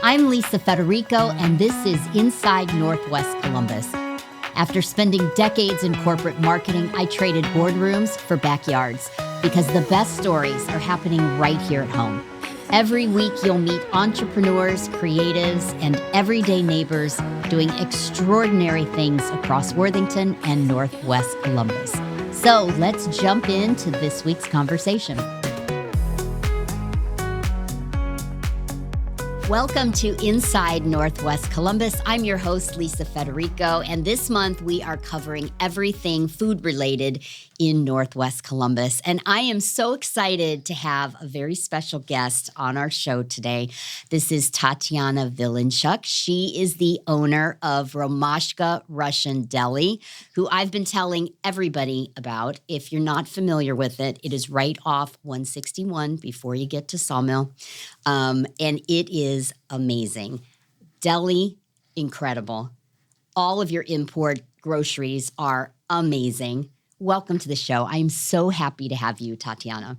I'm Lisa Federico, and this is Inside Northwest Columbus. After spending decades in corporate marketing, I traded boardrooms for backyards because the best stories are happening right here at home. Every week, you'll meet entrepreneurs, creatives, and everyday neighbors doing extraordinary things across Worthington and Northwest Columbus. So let's jump into this week's conversation. Welcome to Inside Northwest Columbus. I'm your host, Lisa Federico, and this month we are covering everything food-related in Northwest Columbus. And I am so excited to have a very special guest on our show today. This is Tatiana Vilenchuk. She is the owner of Romashka Russian Deli, who I've been telling everybody about. If you're not familiar with it, it is right off 161 before you get to Sawmill. And it is amazing. Deli, incredible. All of your import groceries are amazing. Welcome to the show. I am so happy to have you, Tatiana.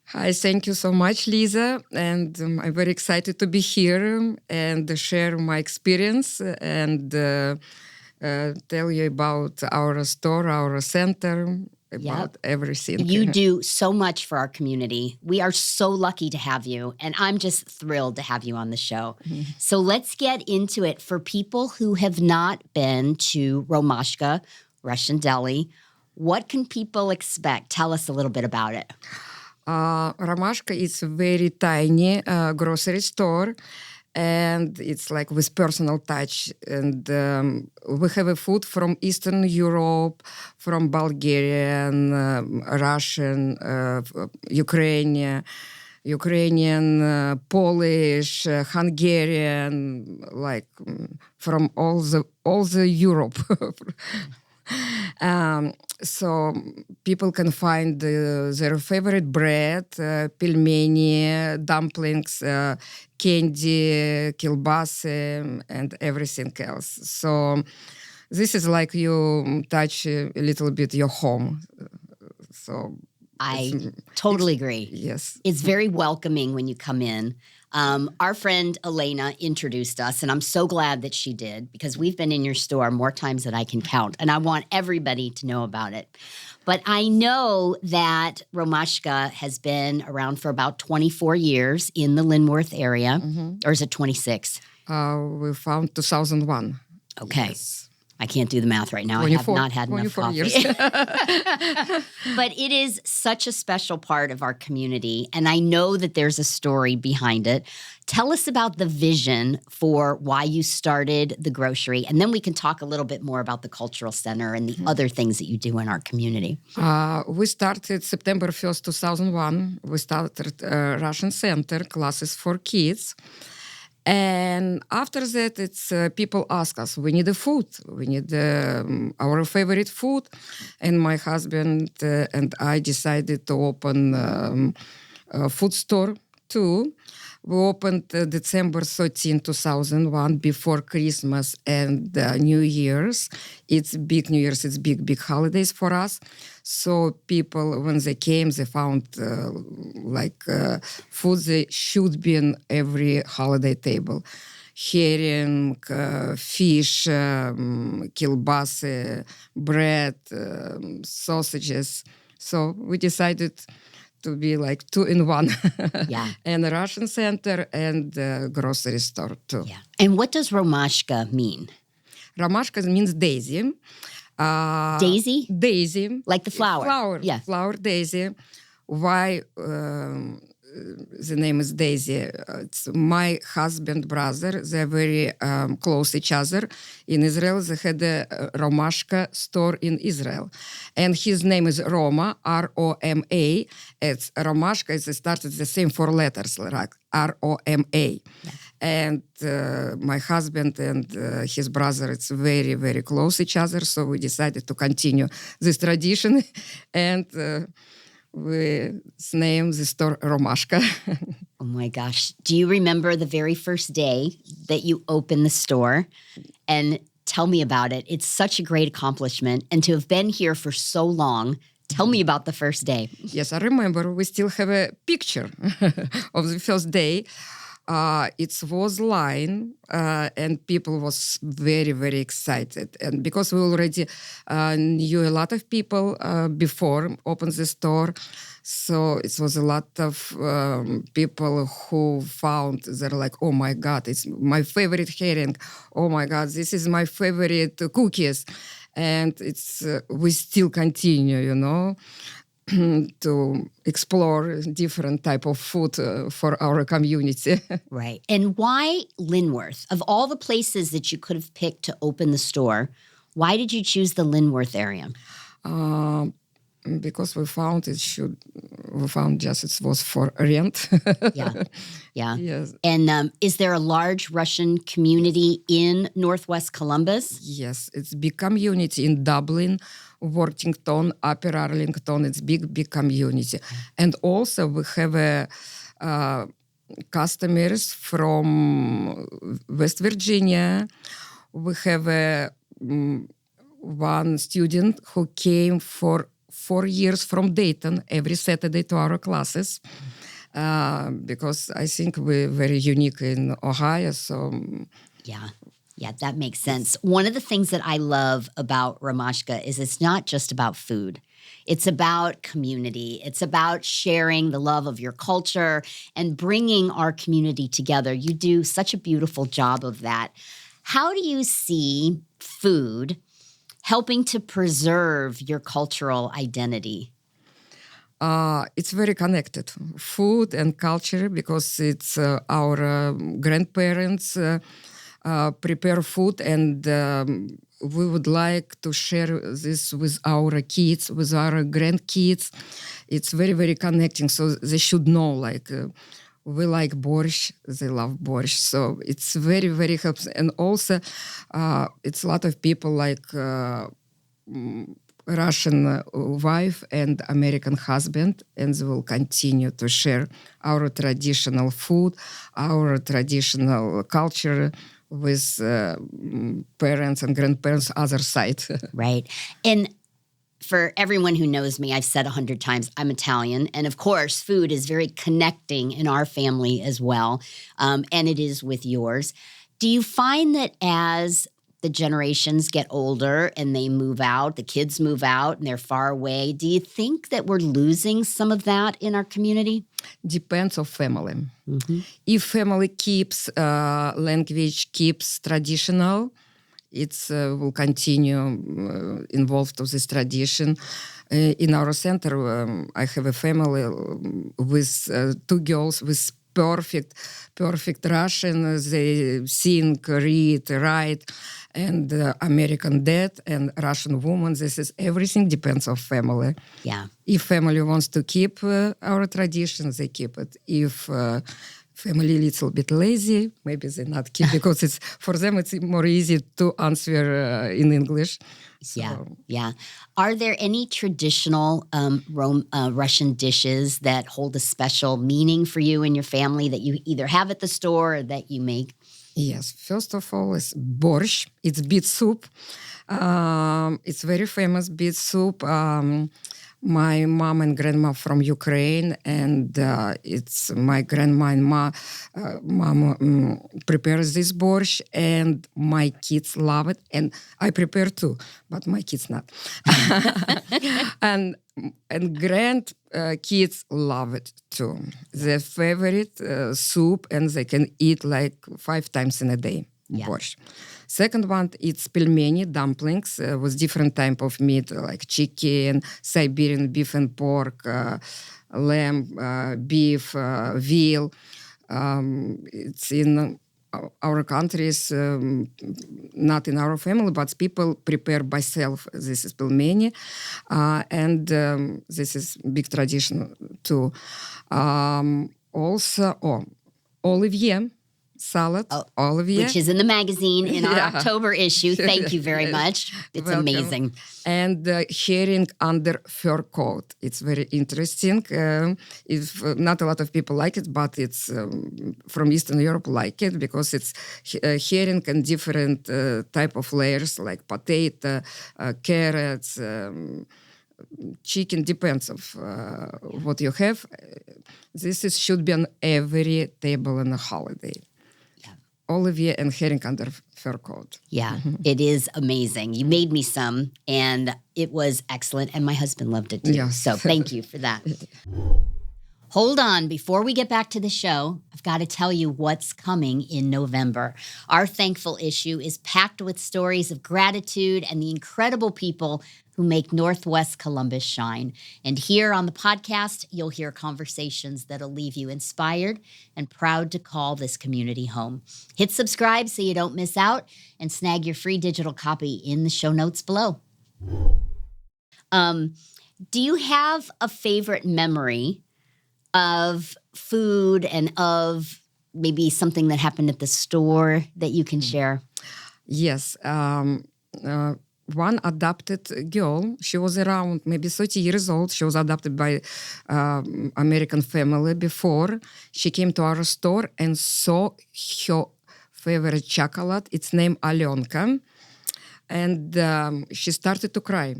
Hi, thank you so much, Lisa. And I'm very excited to be here and share my experience and tell you about our store, our center, about everything. You do so much for our community. We are so lucky to have you, and I'm just thrilled to have you on the show. Mm-hmm. So let's get into it. For people who have not been to Romashka Russian Deli, what can people expect? Tell us a little bit about it. Romashka is a very tiny grocery store, and it's like with personal touch. And we have a food from Eastern Europe, from Bulgarian, Russian, Ukrainian, Polish, Hungarian, like from all the Europe. So people can find their favorite bread, pelmeni, dumplings, candy, kielbasa, and everything else. So this is like you touch a little bit your home. So I totally agree. Yes. It's very welcoming when you come in. Our friend Elena introduced us, and I'm so glad that she did because we've been in your store more times than I can count, and I want everybody to know about it. But I know that Romashka has been around for about 24 years in the Linworth area, or is it 26? We found 2001. Okay. Yes. I can't do the math right now. I have not had enough coffee. Years. But it is such a special part of our community, and I know that there's a story behind it. Tell us about the vision for why you started the grocery, and then we can talk a little bit more about the cultural center and the other things that you do in our community. We started September 1st, 2001. We started Russian Center, classes for kids. And after that, it's people ask us, we need a food. We need our favorite food. And my husband and I decided to open a food store too. We opened December 13, 2001, before Christmas and New Year's. It's big New Year's, it's big holidays for us. So people, when they came, they found food that should be on every holiday table. Herring, fish, kielbasa, bread, sausages. So we decided to be like 2-in-1. Yeah. And a Russian center and a grocery store too. Yeah. And what does Romashka mean? Romashka means daisy. Daisy? Daisy. Like the flower. Flower. Yeah. Flower daisy. Why the name is Daisy? It's my husband, brother. They're very close each other. In Israel, they had a Romashka store in Israel. And his name is Roma, R-O-M-A. It's Romashka. It started the same four letters, like R-O-M-A. Yeah. And my husband and his brother, it's very, very close each other. So we decided to continue this tradition. And we named the store Romashka. Oh my gosh. Do you remember the very first day that you opened the store? And tell me about it. It's such a great accomplishment. And to have been here for so long, tell me about the first day. Yes, I remember. We still have a picture of the first day. It was line, and people was very, very excited. And because we already knew a lot of people before open the store, so it was a lot of people who found, they're like, oh my God, it's my favorite herring. Oh my God, this is my favorite cookies. And it's we still continue, to explore different type of food for our community. Right. And why Linworth? Of all the places that you could have picked to open the store, why did you choose the Linworth area? Because we found just it was for rent. Yeah. Yes. And is there a large Russian community in Northwest Columbus? Yes, it's big community in Dublin, Worthington, Upper Arlington. It's big community, and also we have customers from West Virginia. We have one student who came for 4 years from Dayton every Saturday to our classes. Because I think we're very unique in Ohio. So Yeah, that makes sense. One of the things that I love about Romashka is it's not just about food. It's about community. It's about sharing the love of your culture and bringing our community together. You do such a beautiful job of that. How do you see food helping to preserve your cultural identity? it's very connected, food and culture, because it's our grandparents prepare food, and we would like to share this with our kids, with our grandkids. It's very, very connecting. So they should know, we like borscht, they love borscht. So it's very, very helpful. And also, it's a lot of people like Russian wife and American husband, and they will continue to share our traditional food, our traditional culture with parents and grandparents' other side. Right. And for everyone who knows me, I've said 100 times, I'm Italian. And of course, food is very connecting in our family as well. And it is with yours. Do you find that as the generations get older and they move out, the kids move out and they're far away, do you think that we're losing some of that in our community? Depends on family. Mm-hmm. If family keeps language, keeps traditional, it's will continue involved of this tradition. In our center, I have a family with two girls with perfect Russian. They sing, read, write, and American dad and Russian woman. This is everything depends on family. Yeah. If family wants to keep our traditions, they keep it. If family little bit lazy, maybe they not keep, because it's for them it's more easy to answer in English. So. Yeah. Are there any traditional Russian dishes that hold a special meaning for you and your family that you either have at the store or that you make? Yes. First of all, it's borscht. It's beet soup. It's very famous beet soup. My mom and grandma from Ukraine, and it's my grandma and mom prepares this borscht, and my kids love it, and I prepare too, but my kids not. and grand kids love it too. Their favorite soup, and they can eat 5 times in a day. Yeah. Borscht. Second one, it's pelmeni, dumplings with different type of meat like chicken, Siberian beef and pork, lamb, beef, veal. It's in our countries, not in our family, but people prepare by self. This is pelmeni, and this is big tradition too. Also, Olivier. Salad, Olivier. Which is in the magazine in our October issue. Thank you very much. It's welcome. Amazing. And herring under fur coat. It's very interesting. If not a lot of people like it, but it's from Eastern Europe like it because it's herring and different type of layers like potato, carrots, chicken, depends of what you have. should be on every table on a holiday. Yeah. Olivier and herring under fur coat. Yeah, it is amazing. You made me some, and it was excellent, and my husband loved it too. Yes. So thank you for that. Hold on, before we get back to the show, I've got to tell you what's coming in November. Our Thankful issue is packed with stories of gratitude and the incredible people who make Northwest Columbus shine. And here on the podcast, you'll hear conversations that'll leave you inspired and proud to call this community home. Hit subscribe so you don't miss out, and snag your free digital copy in the show notes below. Do you have a favorite memory of food and of maybe something that happened at the store that you can share? Yes. One adopted girl, she was around maybe 30 years old. She was adopted by American family before. She came to our store and saw her favorite chocolate. It's named Alenka. And she started to cry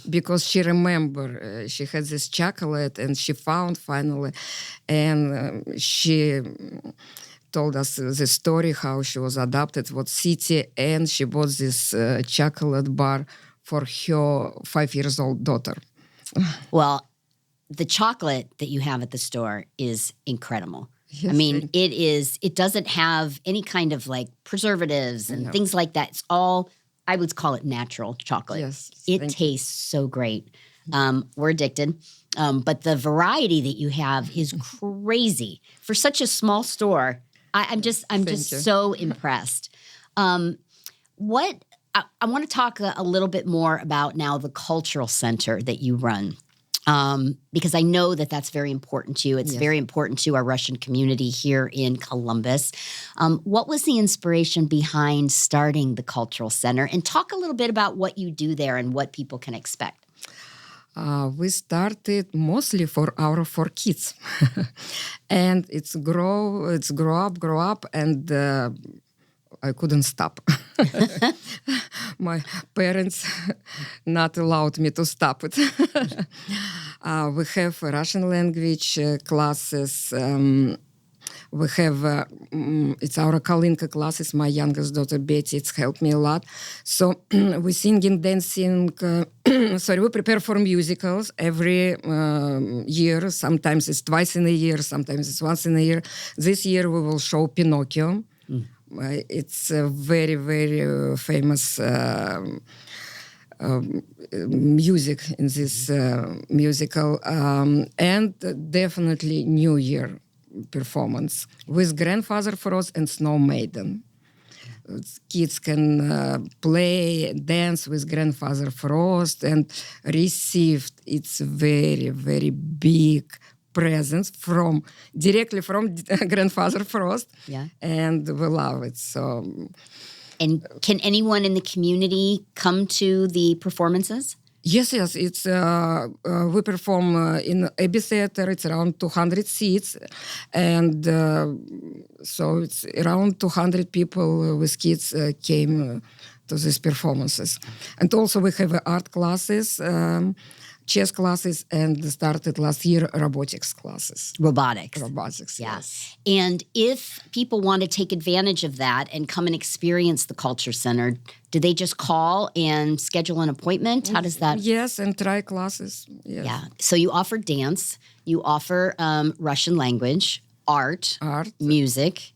because she remembered she had this chocolate and she found finally. And she told us the story how she was adopted, what city, and she bought this chocolate bar for her 5-year-old daughter. Well, the chocolate that you have at the store is incredible. Yes, I mean, it doesn't have any kind of like preservatives and things like that. It's all, I would call it natural chocolate. Yes, it tastes so great. We're addicted. But the variety that you have is crazy. For such a small store, I'm just so impressed. I want to talk a little bit more about now the cultural center that you run, because I know that that's very important to you. It's very important to our Russian community here in Columbus. What was the inspiration behind starting the cultural center? And talk a little bit about what you do there and what people can expect. We started mostly for kids, and it's grow up, and I couldn't stop. My parents not allowed me to stop it. We have Russian language classes. We have, it's our Kalinka classes, my youngest daughter, Betty, it's helped me a lot. So we singing, dancing, we prepare for musicals every year. Sometimes it's twice in a year, sometimes it's once in a year. This year we will show Pinocchio. It's a very, very famous music in this musical. And definitely New Year performance with Grandfather Frost and Snow Maiden. Kids can play, dance with Grandfather Frost and received its very, very big presents directly from Grandfather Frost. Yeah. And we love it. So. And can anyone in the community come to the performances? Yes. It's we perform in Abbey Theater. It's around 200 seats, and so it's around 200 people with kids came to these performances. And also we have art classes, chess classes, and started last year robotics classes. Robotics, yeah. Yes. And if people want to take advantage of that and come and experience the Culture Center, do they just call and schedule an appointment? How does that? Yes, and try classes. Yes. Yeah. So you offer dance, you offer Russian language, art, music.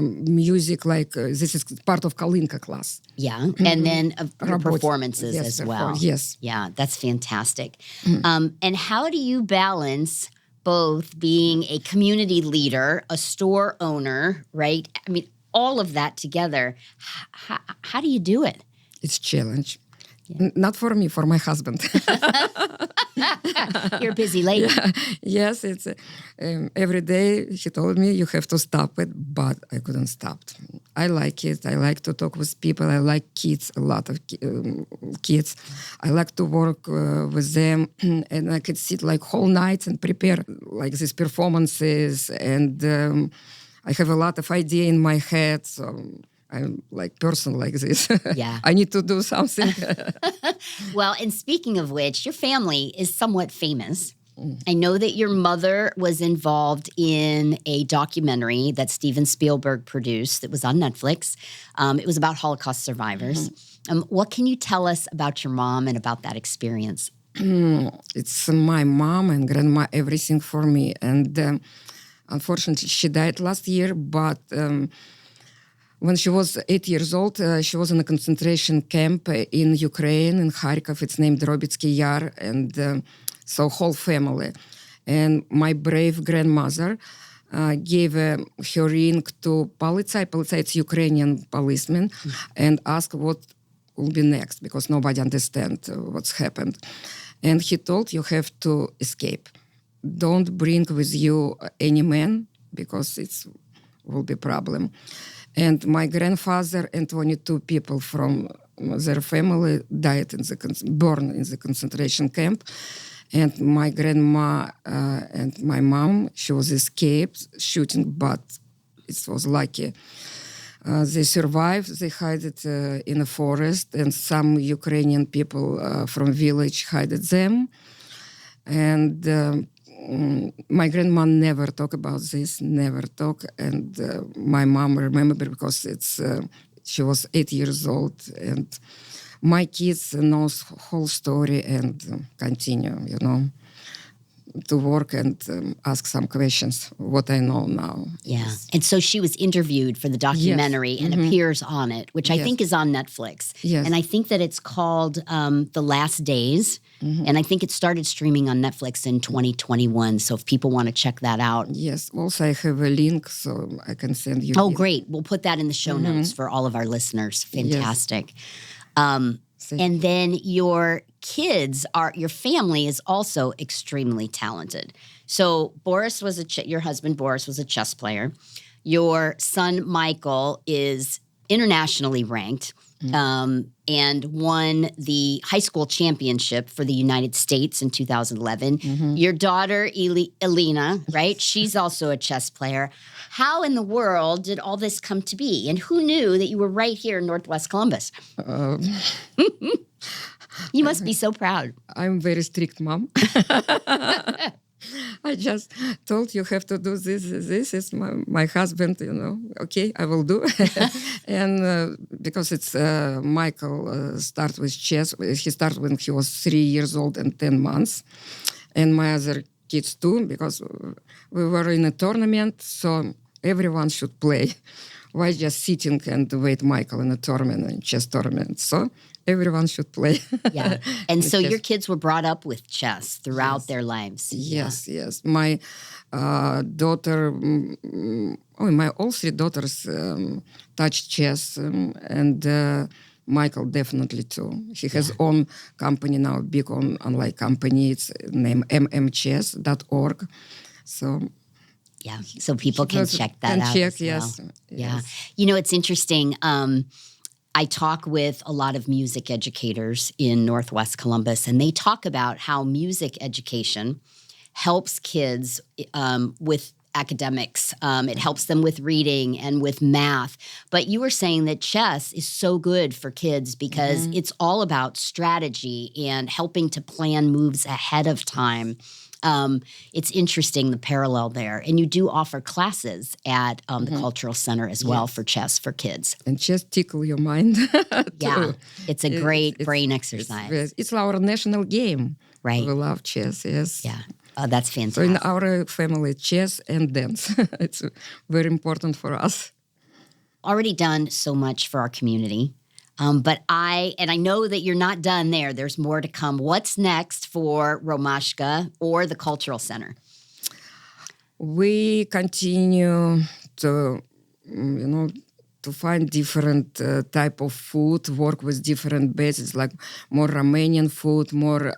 Music, like this is part of Kalinka class. Yeah, and then performances as well. Yes. Yeah, that's fantastic. And how do you balance both being a community leader, a store owner, right? I mean, all of that together. How do you do it? It's a challenge. Yeah. Not for me, for my husband. You're a busy lady. Yeah. Yes, it's every day he told me you have to stop it, but I couldn't stop. I like it. I like to talk with people. I like kids, a lot of kids. I like to work with them, and I could sit like whole nights and prepare like these performances, and I have a lot of idea in my head, so I'm like person like this. Yeah. I need to do something. Well, and speaking of which, your family is somewhat famous. I know that your mother was involved in a documentary that Steven Spielberg produced that was on Netflix. It was about Holocaust survivors. What can you tell us about your mom and about that experience? It's my mom and grandma, everything for me. And unfortunately, she died last year, but when she was 8 years old, she was in a concentration camp in Ukraine, in Kharkov. It's named Drobitsky Yar, and so whole family. And my brave grandmother gave her ring to Politsai. Politsai, it's Ukrainian policeman, and asked what will be next, because nobody understands what's happened. And he told, you have to escape. Don't bring with you any man, because it will be problem. And my grandfather and 22 people from their family died born in the concentration camp. And my grandma and my mom, she was escaped shooting, but it was lucky. They survived. They hid it in a forest, and some Ukrainian people from village hid them. And my grandma never talked about this, never talk. And my mom remember, because she was 8 years old, and my kids knows whole story and continue, to work and ask some questions, what I know now. Yeah. Yes. And so she was interviewed for the documentary and appears on it, which I think is on Netflix. Yes. And I think that it's called The Last Days. And I think it started streaming on Netflix in 2021. So if people want to check that out. Yes. Also, I have a link, so I can send you. Oh, great. We'll put that in the show notes for all of our listeners. Fantastic. And then your family is also extremely talented. So Boris your husband Boris was a chess player. Your son Michael is internationally ranked and won the high school championship for the United States in 2011. Your daughter Elena, right? She's also a chess player. How in the world did all this come to be? And who knew that you were right here in Northwest Columbus? You must be so proud. I'm very strict mom. I just told you have to do this. This is my husband, Okay, I will do. And because it's Michael start with chess. He started when he was 3 years old and 10 months. And my other kids too, because we were in a tournament, so everyone should play. Why just sitting and wait Michael in a chess tournament? So everyone should play. Yeah. And so your kids were brought up with chess throughout their lives. Yes, yes. My daughter, my all three daughters touch chess, and Michael definitely too. He has own company now, big online company. It's named mmchess.org. So... yeah, so people can check that out. Check, as well. yes. Yeah. It's interesting. I talk with a lot of music educators in Northwest Columbus, and they talk about how music education helps kids with academics. It helps them with reading and with math. But you were saying that chess is so good for kids because it's all about strategy and helping to plan moves ahead of time. It's interesting, the parallel there. And you do offer classes at the Cultural Center as well for chess for kids. And chess tickle your mind. Yeah, it's a great brain exercise. It's our national game. Right. We love chess, yes. Yeah. Oh, that's fantastic. So in our family, chess and dance. It's very important for us. Already done so much for our community. But I know that you're not done there. There's more to come. What's next for Romashka or the Cultural Center? We continue to, to find different type of food, work with different bases, like more Romanian food, more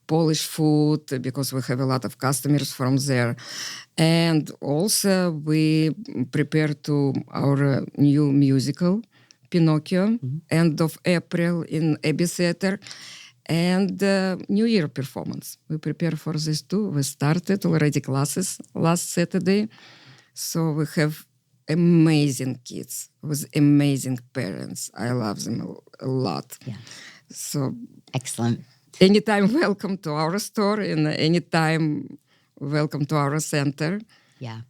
Polish food, because we have a lot of customers from there. And also we prepare to our new musical, Pinocchio, end of April in Abbey Theater, and New Year performance. We prepare for this too. We started already classes last Saturday. So we have amazing kids with amazing parents. I love them a lot. Yeah. So excellent. Anytime welcome to our store and anytime welcome to our center. Yeah.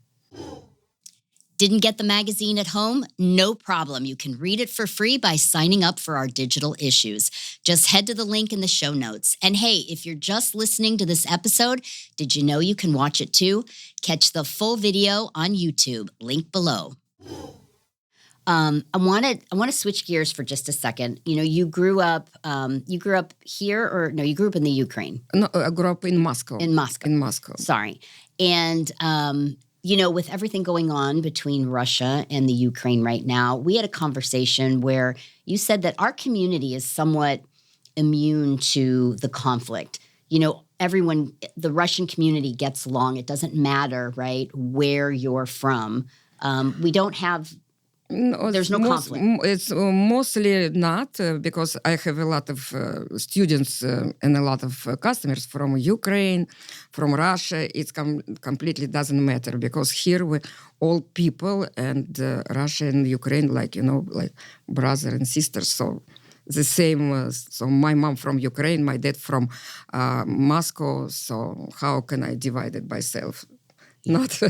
Didn't get the magazine at home? No problem. You can read it for free by signing up for our digital issues. Just head to the link in the show notes. And hey, if you're just listening to this episode, did you know you can watch it too? Catch the full video on YouTube, link below. I want to switch gears for just a second. You know, you grew up here, or no? You grew up in the Ukraine. No, I grew up in Moscow. In Moscow. In Moscow. Sorry, and you know, with everything going on between Russia and the Ukraine right now, we had a conversation where you said that our community is somewhat immune to the conflict. You know, the Russian community gets along. It doesn't matter, right, where you're from. We don't have. No, there's no conflict. It's mostly not because I have a lot of students and a lot of customers from Ukraine, from Russia. It completely doesn't matter because here we all people and Russia and Ukraine, like, you know, like brother and sister. So the same. So my mom from Ukraine, my dad from Moscow. So how can I divide it by self? Not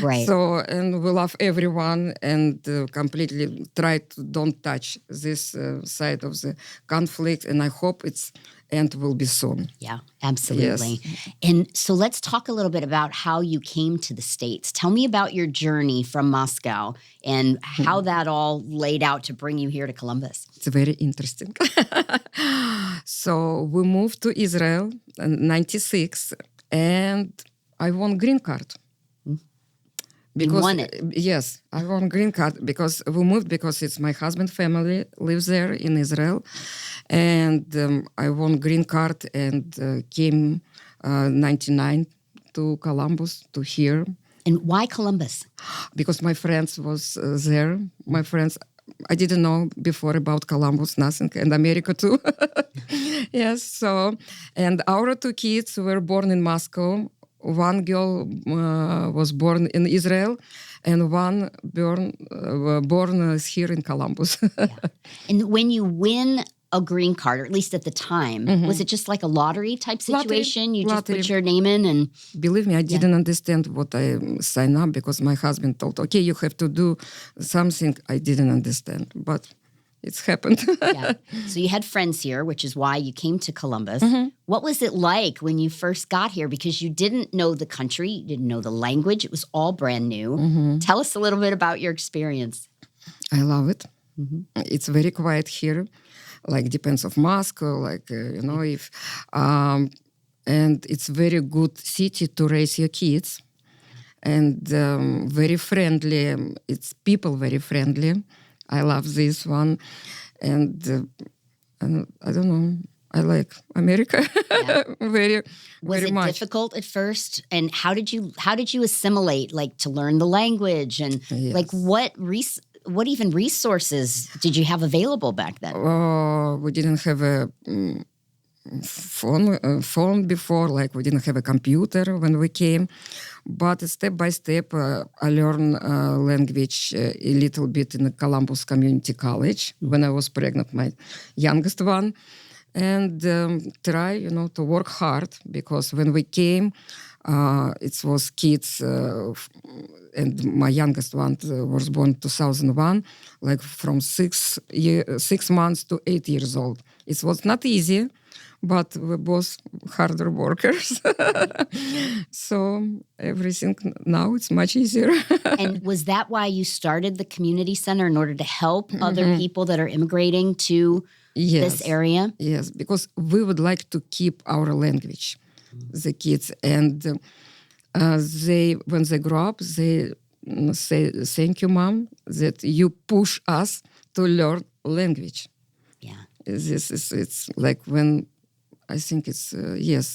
right. So, and we love everyone and completely try to don't touch this side of the conflict. And I hope its end will be soon. Yeah, absolutely. Yes. And so let's talk a little bit about how you came to the States. Tell me about your journey from Moscow and how that all laid out to bring you here to Columbus. It's very interesting. So we moved to Israel in 96 and I won green card. Because, you won it. Yes, I won green card because we moved because it's my husband's family lives there in Israel. And I won green card and came 99 to Columbus, to here. And why Columbus? Because my friends was there. My friends, I didn't know before about Columbus, nothing, and America too. Yes, so, and our two kids were born in Moscow. One girl was born in Israel, and one born here in Columbus. Yeah. And when you win a green card, or at least at the time, was it just like a lottery type situation? You just put your name in and... Believe me, I didn't understand what I signed up because my husband told, okay, you have to do something. I didn't understand, but it's happened. Yeah. So you had friends here, which is why you came to Columbus. What was it like when you first got here? Because you didn't know the country, you didn't know the language. It was all brand new. Tell us a little bit about your experience. I love it. It's very quiet here. Like depends of Moscow, like, you know, if... and it's very good city to raise your kids. And very friendly. It's people very friendly. I love this one, and I don't know. I like America very Was much. it difficult at first? And how did you assimilate? Like to learn the language and like what even resources did you have available back then? We didn't have a phone before. Like we didn't have a computer when we came. But step by step, I learned language a little bit in the Columbus Community College when I was pregnant, my youngest one. And try, you know, to work hard because when we came, it was kids, and my youngest one was born 2001, like from 6 months to 8 years old. It was not easy, but we both harder workers. So everything now it's much easier. And was that why you started the community center in order to help other people that are immigrating to this area? Yes, because we would like to keep our language, the kids. And when they grow up, they say, thank you, Mom, that you push us to learn language. Yeah. It's like when... I think it's,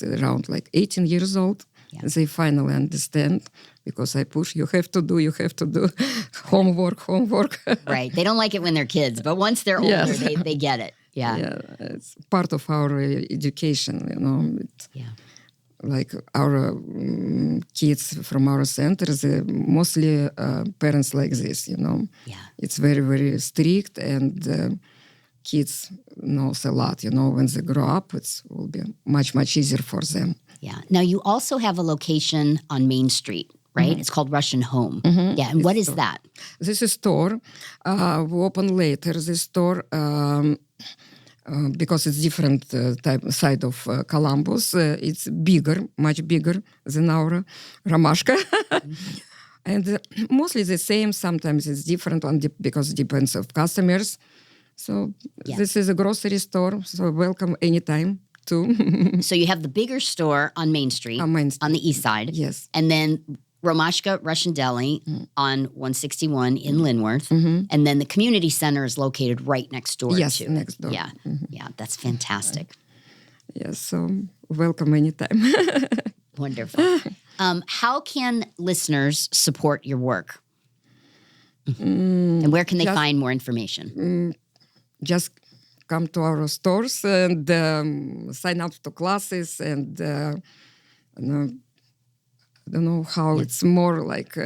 around like 18 years old. Yeah. They finally understand because I push, you have to do homework. Right. They don't like it when they're kids, but once they're older, they get it. Yeah. Yeah. It's part of our education, you know. Like our kids from our centers, mostly parents like this, you know. Yeah. It's very, very strict and kids knows a lot, when they grow up, it will be much, much easier for them. Yeah. Now, you also have a location on Main Street, right? It's called Russian Home. Yeah. And what is that? This is store. We open later this store because it's different side of Columbus. It's bigger, much bigger than our Romashka. And mostly the same. Sometimes it's different because it depends on customers. So this is a grocery store. So welcome anytime too. So you have the bigger store on Main Street, on the east side. Yes. And then Romashka Russian Deli on 161 in Linworth. And then the community center is located right next door. Yes, next door. Yeah. Yeah, that's fantastic. Yes, so welcome anytime. Wonderful. How can listeners support your work? And where can they find more information? Just come to our stores and sign up to classes and I don't know how it's more like...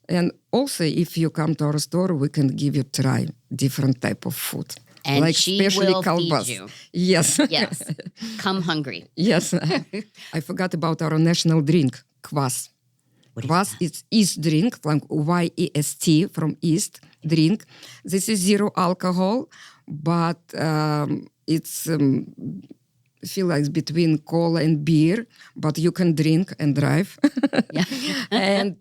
and also, if you come to our store, we can give you try different type of food. And like she especially will kalbas. feed you. Yes. Yes. Come hungry. Yes. I forgot about our national drink, kvass. Kvass is East drink, like YEST, from East drink. This is zero alcohol, but it's... feel like between cola and beer, but you can drink and drive. And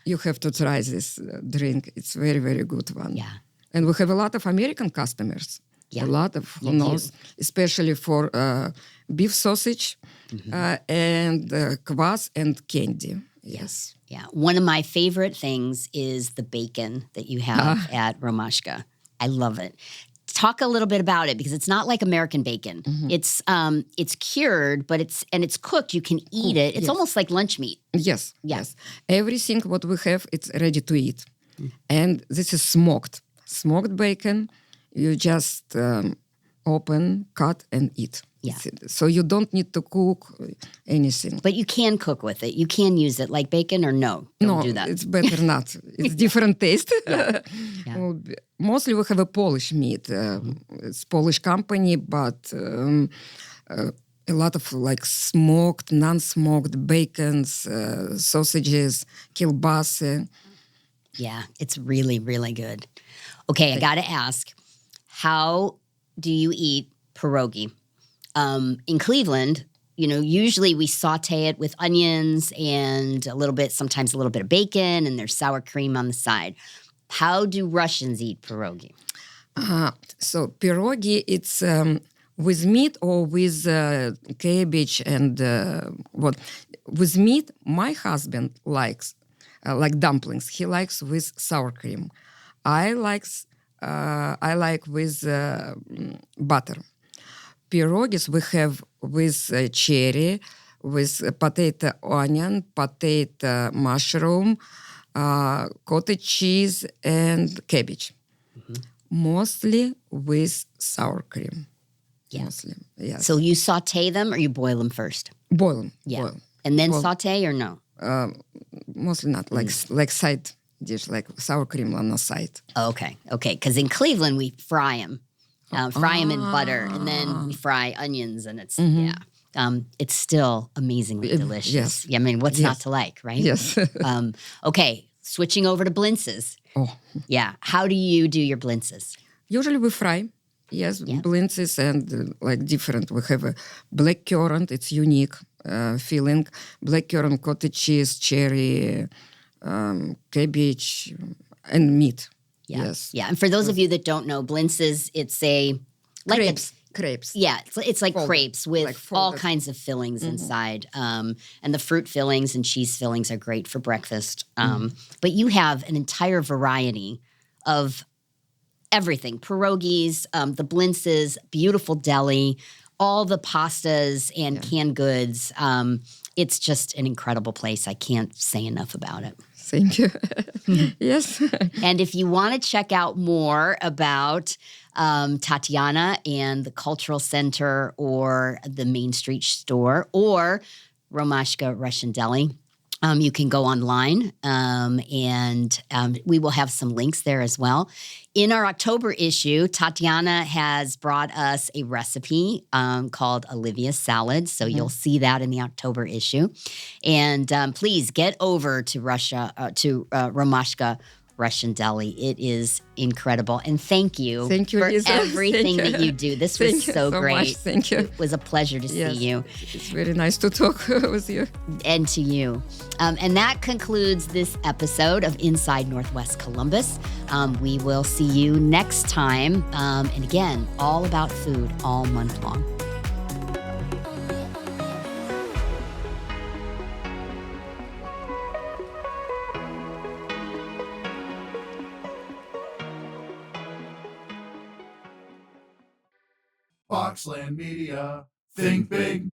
you have to try this drink. It's very, very good one. Yeah. And we have a lot of American customers. Yeah. A lot of, who knows, especially for beef sausage and kvass and candy. Yes. Yeah. One of my favorite things is the bacon that you have at Romashka. I love it. Talk a little bit about it because it's not like American bacon. It's cured, but it's cooked. You can eat it. It's almost like lunch meat. Yes. Yes. Everything what we have, it's ready to eat. And this is smoked bacon. You just open, cut, and eat. Yeah. So you don't need to cook anything. But you can cook with it. You can use it like bacon or no? Don't do that. It's better not. It's different taste. Well, mostly we have a Polish meat. It's Polish company, but a lot of like smoked, non-smoked bacons, sausages, kielbasa. Yeah, it's really, really good. Okay, I got to ask, how do you eat pierogi? In Cleveland, usually we saute it with onions and sometimes a little bit of bacon, and there's sour cream on the side. How do Russians eat pierogi? So pierogi, it's with meat or with cabbage and what? With meat, my husband likes like dumplings. He likes with sour cream. I like with butter. Pierogis we have with cherry, with potato onion, potato mushroom, cottage cheese, and cabbage. Mostly with sour cream. Yeah. Mostly, yes. So you saute them or you boil them first? Boil them. Yeah. Boil. And then saute or no? Mostly not, like side dish, like sour cream on the side. Oh, okay. Because in Cleveland, we fry them. Fry them in butter, and then we fry onions, and it's still amazingly delicious. Yes. Yeah, I mean, what's not to like, right? Yes. Okay, switching over to blintzes. Oh. Yeah, how do you do your blintzes? Usually we fry. Yes, blintzes and like different. We have a black currant. It's unique filling. Black currant, cottage cheese, cherry, cabbage, and meat. Yeah. Yes. Yeah, and for those of you that don't know, blintzes, it's crepes. Yeah, it's like Folded. crepes with Like all folded. kinds of fillings inside. And the fruit fillings and cheese fillings are great for breakfast. But you have an entire variety of everything. Pierogies, the blintzes, beautiful deli, all the pastas and canned goods. It's just an incredible place. I can't say enough about it. Thank you. Yes. And if you want to check out more about Tatiana and the Cultural Center or the Main Street store or Romashka Russian Deli, You can go online, and we will have some links there as well. In our October issue, Tatiana has brought us a recipe called Olivia's Salad. So you'll see that in the October issue. And please get over to Romashka Russian Deli. It is incredible. And thank you, for Lisa. everything that you do. This was so great. Much. Thank you. It was a pleasure to see you. It's very nice to talk with you. And to you. And that concludes this episode of Inside Northwest Columbus. We will see you next time. And again, all about food all month long. Boxland Media. Think big.